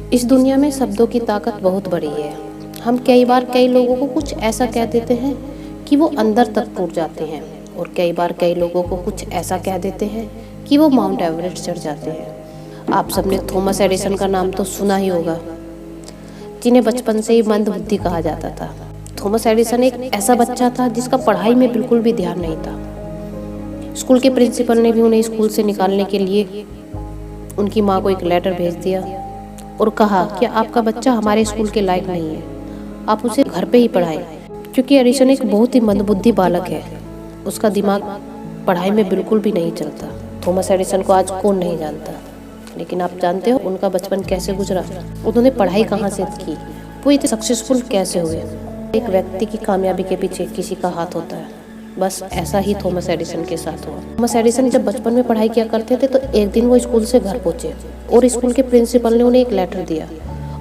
इस दुनिया में शब्दों की ताकत बहुत बड़ी है। हम कई बार कई लोगों को कुछ ऐसा कह देते हैं कि वो अंदर तक टूट जाते हैं, और कई बार कई लोगों को कुछ ऐसा कह देते हैं कि वो माउंट एवरेस्ट चढ़ जाते हैं। आप सबने थॉमस एडिसन का नाम तो सुना ही होगा, जिन्हें बचपन से ही मंद बुद्धि कहा जाता था। थॉमस एडिसन एक ऐसा बच्चा था जिसका पढ़ाई में बिल्कुल भी ध्यान नहीं था। स्कूल के प्रिंसिपल ने भी उन्हें स्कूल से निकालने के लिए उनकी माँ को एक लेटर भेज दिया और कहा कि आपका बच्चा हमारे स्कूल के लायक नहीं है, आप उसे घर पे ही पढ़ाएं। क्योंकि एडिसन एक बहुत ही मंदबुद्धि बालक है, उसका दिमाग पढ़ाई में बिल्कुल भी नहीं चलता। थॉमस एडिसन को आज कौन नहीं जानता, लेकिन आप जानते हो उनका बचपन कैसे गुजरा, उन्होंने पढ़ाई कहाँ से की, वो इतने सक्सेसफुल कैसे हुए। एक व्यक्ति की कामयाबी के पीछे किसी का हाथ होता है, बस ऐसा ही थॉमस एडिसन के साथ हुआ। थॉमस एडिसन जब बचपन में पढ़ाई किया करते थे तो एक दिन वो स्कूल से घर पहुंचे और स्कूल के प्रिंसिपल ने उन्हें एक लेटर दिया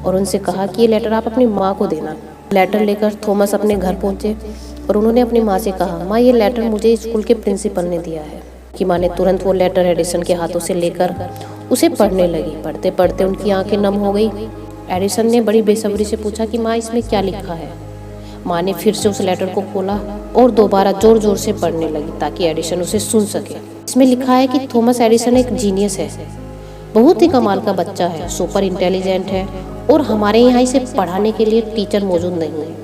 और उनसे कहा कि ये लेटर आप अपनी माँ को देना। लेटर लेकर थॉमस अपने घर पहुंचे और उन्होंने अपनी माँ से कहा, माँ ये लेटर मुझे स्कूल के प्रिंसिपल ने दिया है। कि माँ ने तुरंत वो लेटर एडिसन के हाथों से लेकर उसे पढ़ने लगी। पढ़ते पढ़ते उनकी आंखें नम हो गई। एडिसन ने बड़ी बेसब्री से पूछा कि माँ इसमें क्या लिखा है। माँ ने फिर से उस लेटर को खोला और दोबारा जोर जोर से पढ़ने लगी ताकि एडिसन उसे सुन सके। इसमें लिखा है कि थॉमस एडिसन एक जीनियस है, बहुत ही कमाल का बच्चा है, सुपर इंटेलिजेंट है और हमारे यहाँ इसे पढ़ाने के लिए टीचर मौजूद नहीं है।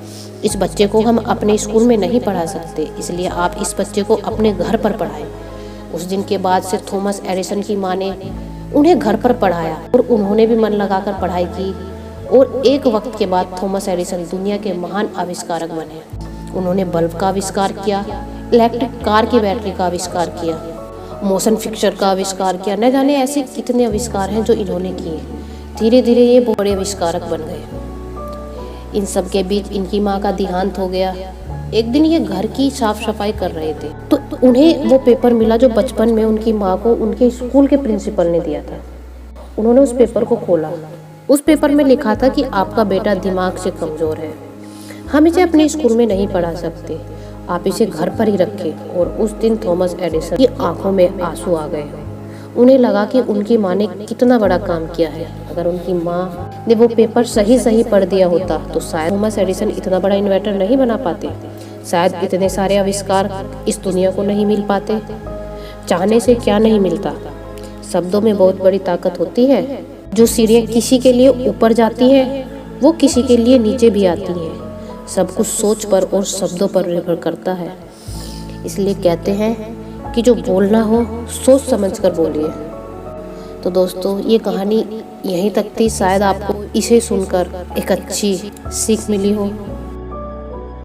इस बच्चे को हम अपने स्कूल में नहीं पढ़ा सकते, इसलिए आप इस बच्चे को अपने घर पर पढ़ाएं। उस दिन के बाद से थॉमस एडिसन की माँ ने उन्हें घर पर पढ़ाया और उन्होंने भी मन लगाकर पढ़ाई की और एक वक्त के बाद थॉमस एडिसन दुनिया के महान आविष्कारक बने। उन्होंने बल्ब का आविष्कार किया, इलेक्ट्रिक कार की बैटरी का आविष्कार किया, मोशन पिक्चर का आविष्कार किया, न जाने ऐसे कितने आविष्कार हैं जो इन्होंने किए। धीरे धीरे ये बड़े आविष्कारक बन गए। इन सब के बीच इनकी माँ का देहांत हो गया। एक दिन ये घर की साफ सफाई कर रहे थे तो उन्हें वो पेपर मिला जो बचपन में उनकी माँ को उनके स्कूल के प्रिंसिपल ने दिया था। उन्होंने उस पेपर को खोला। उस पेपर में लिखा था कि आपका बेटा दिमाग से कमज़ोर है, हम इसे अपने स्कूल में नहीं पढ़ा सकते, आप इसे घर पर ही रखें। और उस दिन थॉमस एडिसन की आंखों में आंसू आ गए। उन्हें लगा कि उनकी माँ ने कितना बड़ा काम किया है। अगर उनकी माँ ने वो पेपर सही सही पढ़ दिया होता तो शायद थॉमस एडिसन इतना बड़ा इन्वेंटर नहीं बना पाते, शायद इतने सारे आविष्कार इस दुनिया को नहीं मिल पाते। चाहने से क्या नहीं मिलता। शब्दों में बहुत बड़ी ताकत होती है। जो सीढ़ियाँ किसी के लिए ऊपर जाती हैं वो किसी के लिए नीचे भी आती हैं। सब कुछ सोच पर और शब्दों पर निर्भर करता है। इसलिए कहते हैं कि जो बोलना हो सोच समझ कर बोलिए। तो दोस्तों ये कहानी यहीं तक थी। शायद आपको इसे सुनकर एक अच्छी सीख मिली हो।